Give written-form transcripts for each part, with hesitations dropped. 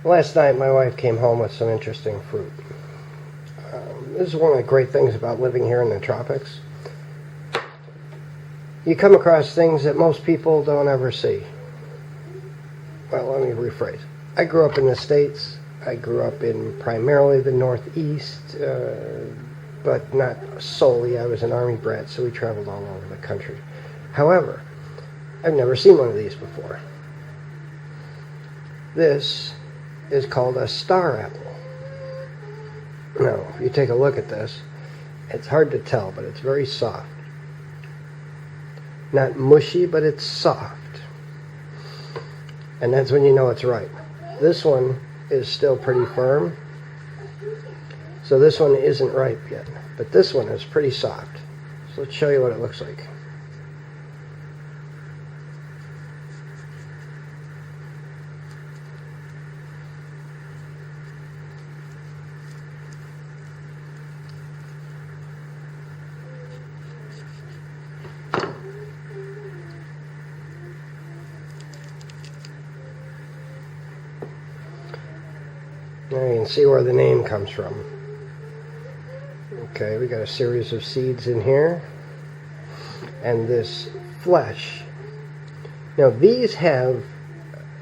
Last night my wife came home with some interesting fruit. This is one of the great things about living here in the tropics. You come across things that most people don't ever see. Well, let me rephrase. I grew up in the States. I grew up in primarily the Northeast, but not solely. I was an Army brat, so we traveled all over the country. However, I've never seen one of these before. This is called a star apple. Now, if you take a look at this, it's hard to tell, but it's very soft. Not mushy, but it's soft. And that's when you know it's ripe. This one is still pretty firm. So this one isn't ripe yet. But this one is pretty soft. So let's show you what it looks like. Now you can see where the name comes from. Okay, we got a series of seeds in here. And this flesh. Now these have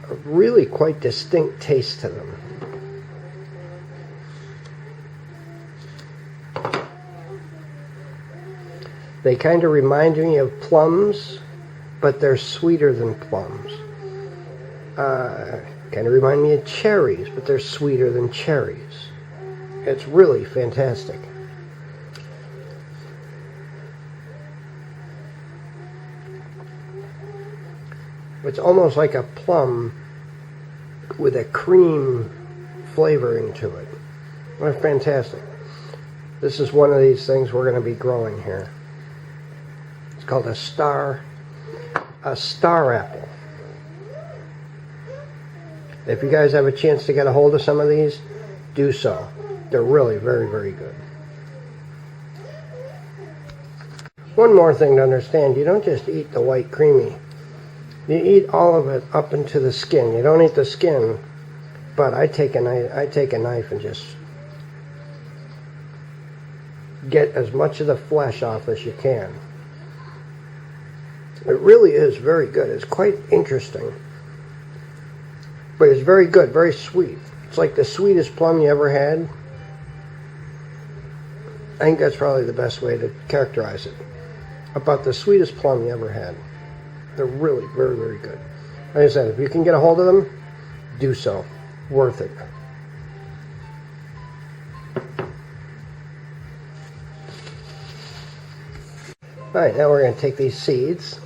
a really quite distinct taste to them. They kind of remind me of plums, but they're sweeter than plums. Kind of remind me of cherries, but they're sweeter than cherries. It's really fantastic. It's almost like a plum with a cream flavoring to it. They're fantastic. This is one of these things we're going to be growing here. It's called a star apple. If you guys have a chance to get a hold of some of these, do so. They're really very, very good. One more thing to understand, you don't just eat the white creamy. You eat all of it up into the skin. You don't eat the skin, but I take a knife and just get as much of the flesh off as you can. It really is very good. It's quite interesting. But it's very good, very sweet. It's like the sweetest plum you ever had. I think that's probably the best way to characterize it. About the sweetest plum you ever had. They're really very, very good. Like I said, if you can get a hold of them, do so. Worth it. Alright, now we're going to take these seeds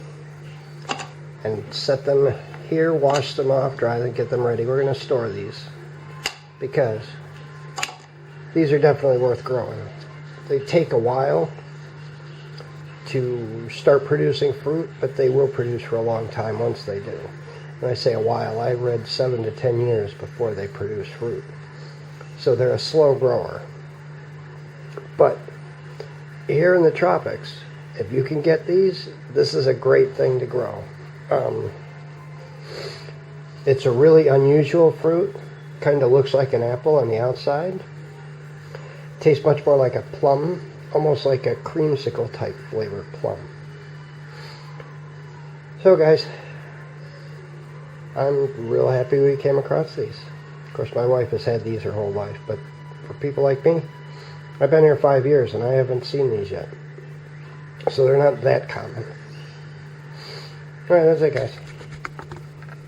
and set them here, wash them off, dry them, get them ready. We're going to store these because these are definitely worth growing. They take a while to start producing fruit, but they will produce for a long time once they do. When I say a while, I read 7 to 10 years before they produce fruit. So they're a slow grower. But here in the tropics, if you can get these, this is a great thing to grow. It's a really unusual fruit. Kind of looks like an apple on the outside. Tastes much more like a plum, almost like a creamsicle type flavored plum. So guys, I'm real happy we came across these. Of course, my wife has had these her whole life, but for people like me, I've been here 5 years and I haven't seen these yet. So they're not that common. Alright, that's it guys.